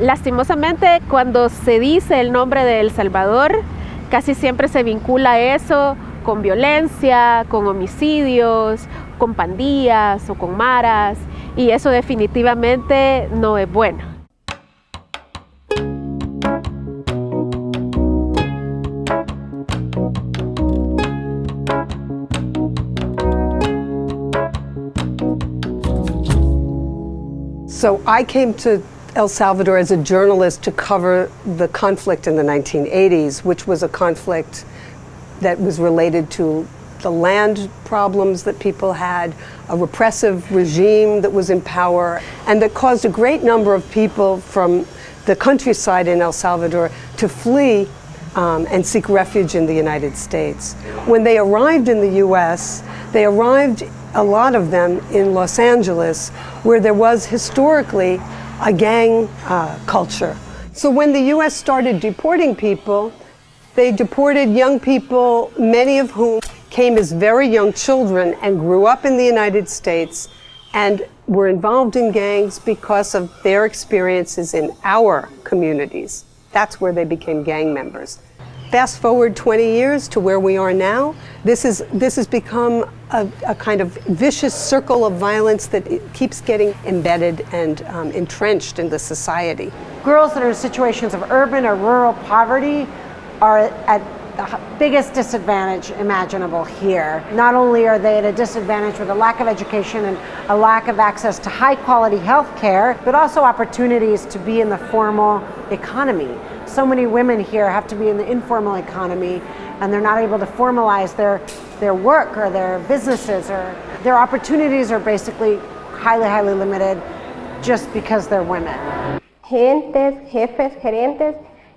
Lastimosamente, cuando se dice el nombre de El Salvador, casi siempre se vincula eso con violencia, con homicidios, con pandillas o con maras, y eso definitivamente no es bueno. So I came to El Salvador as a journalist to cover the conflict in the 1980s, which was a conflict that was related to the land problems that people had, a repressive regime that was in power, and that caused a great number of people from the countryside in El Salvador to flee and seek refuge in the United States. When they arrived in the US, they arrived, a lot of them, in Los Angeles, where there was historically a gang culture. So when the US started deporting people, they deported young people, many of whom came as very young children and grew up in the United States and were involved in gangs because of their experiences in our communities. That's where they became gang members. Fast forward 20 years to where we are now, this has become a kind of vicious circle of violence that keeps getting embedded and entrenched in the society. Girls that are in situations of urban or rural poverty are at the biggest disadvantage imaginable here. Not only are they at a disadvantage with a lack of education and a lack of access to high quality health care, but also opportunities to be in the formal economy. So many women here have to be in the informal economy and they're not able to formalize their work or their businesses, or their opportunities are basically highly limited just because they're women. Gentes, jefes, gerentes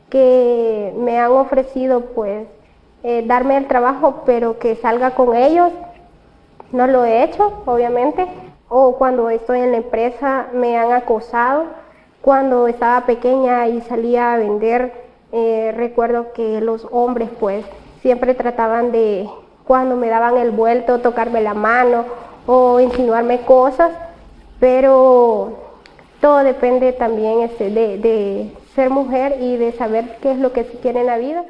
que me han ofrecido pues darme el trabajo pero que salga con ellos, no lo he hecho obviamente, o cuando estoy en la empresa me han acosado. Cuando estaba pequeña y salía a vender, recuerdo que los hombres pues siempre trataban de, cuando me daban el vuelto, tocarme la mano o insinuarme cosas, pero todo depende también de ser mujer y de saber qué es lo que se quiere en la vida.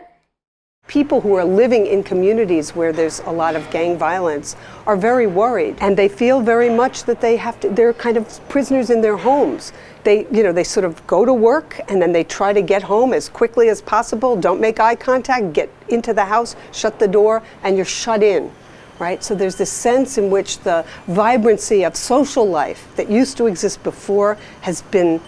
People who are living in communities where there's a lot of gang violence are very worried, and they feel very much that they're kind of prisoners in their homes. They sort of go to work and then they try to get home as quickly as possible, don't make eye contact, get into the house, shut the door, and you're shut in, right? So there's this sense in which the vibrancy of social life that used to exist before has been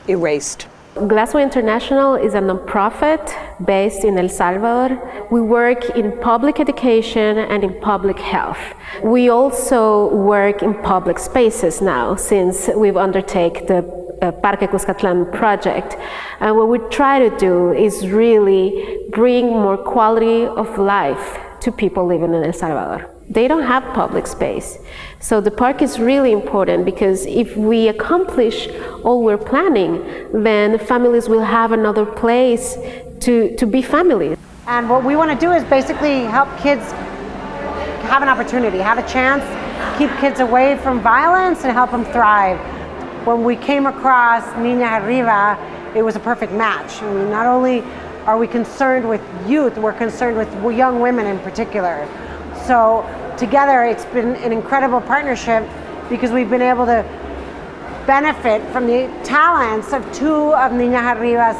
erased. Glasswing International is a nonprofit based in El Salvador. We work in public education and in public health. We also work in public spaces now, since we've undertaken the Parque Cuscatlán project. And what we try to do is really bring more quality of life to people living in El Salvador. They don't have public space. So the park is really important, because if we accomplish all we're planning, then families will have another place to be families. And what we want to do is basically help kids have an opportunity, have a chance, keep kids away from violence and help them thrive. When we came across Niña Arriba, it was a perfect match. I mean, not only are we concerned with youth, we're concerned with young women in particular. So together it's been an incredible partnership, because we've been able to benefit from the talents of two of Niña Arriba's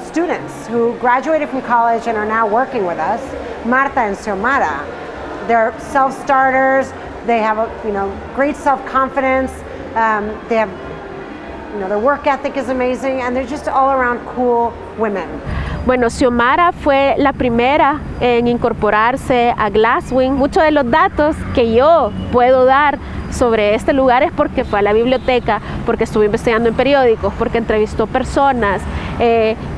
students who graduated from college and are now working with us, Marta and Xiomara. They're self-starters, they have great self-confidence, they have, their work ethic is amazing, and they're just all around cool women. Bueno, Xiomara fue la primera en incorporarse a Glasswing. Muchos de los datos que yo puedo dar sobre este lugar es porque fue a la biblioteca, porque estuvo investigando en periódicos, porque entrevistó personas,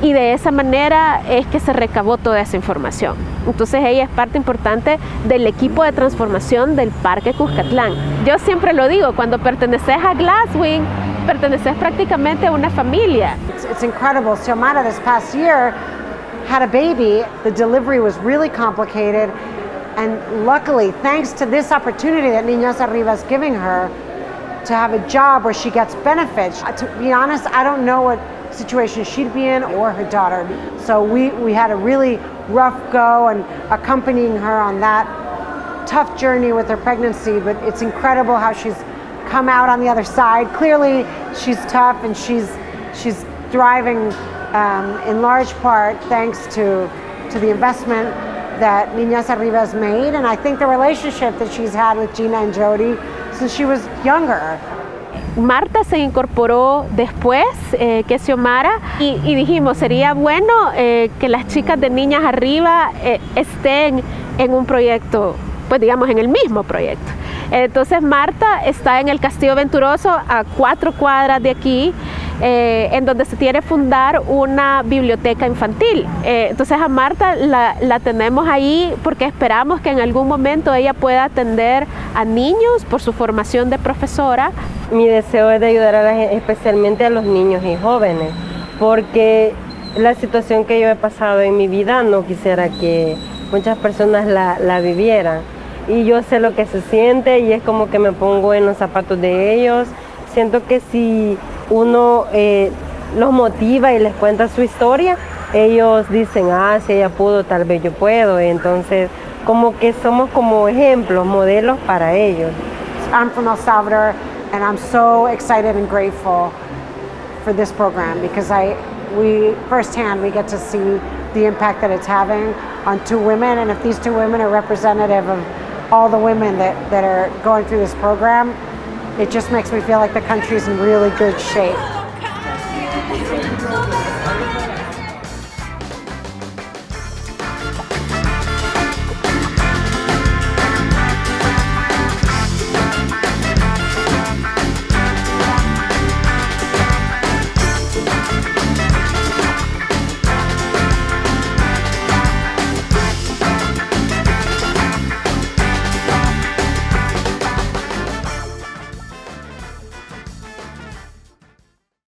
y de esa manera es que se recabó toda esa información. Entonces ella es parte importante del equipo de transformación del Parque Cuscatlán. Yo siempre lo digo, cuando perteneces a Glasswing, perteneces prácticamente a una familia. It's incredible. Xiomara this past year had a baby. The delivery was really complicated, and luckily, thanks to this opportunity that Niñas Arriba is giving her to have a job where she gets benefits. To be honest, I don't know what situation she'd be in or her daughter. So we had a really rough go and accompanying her on that tough journey with her pregnancy, but it's incredible how she's come out on the other side. Clearly she's tough and she's thriving in large part thanks to the investment that Niñas Arriba has made, and I think the relationship that she's had with Gina and Jody since she was younger. Marta se incorporó después que Xiomara y dijimos, sería bueno que las chicas de Niñas Arriba estén en un proyecto, pues digamos en el mismo proyecto. Entonces Marta está en el Castillo Venturoso a 4 cuadras de aquí, en donde se quiere fundar una biblioteca infantil. Entonces a Marta la tenemos ahí porque esperamos que en algún momento ella pueda atender a niños por su formación de profesora. Mi deseo es de ayudar especialmente a los niños y jóvenes, porque la situación que yo he pasado en mi vida no quisiera que muchas personas la vivieran. Y yo sé lo que se siente y es como que me pongo en los zapatos de ellos. Siento que si uno los motiva y les cuenta su historia, ellos dicen, si ella pudo, tal vez yo puedo. Entonces, como que somos como ejemplos, modelos para ellos. I'm from El Salvador and I'm so excited and grateful for this program because we firsthand we get to see the impact that it's having on 2 women, and if these 2 women are representative of all the women that are going through this program, it just makes me feel like the country's in really good shape.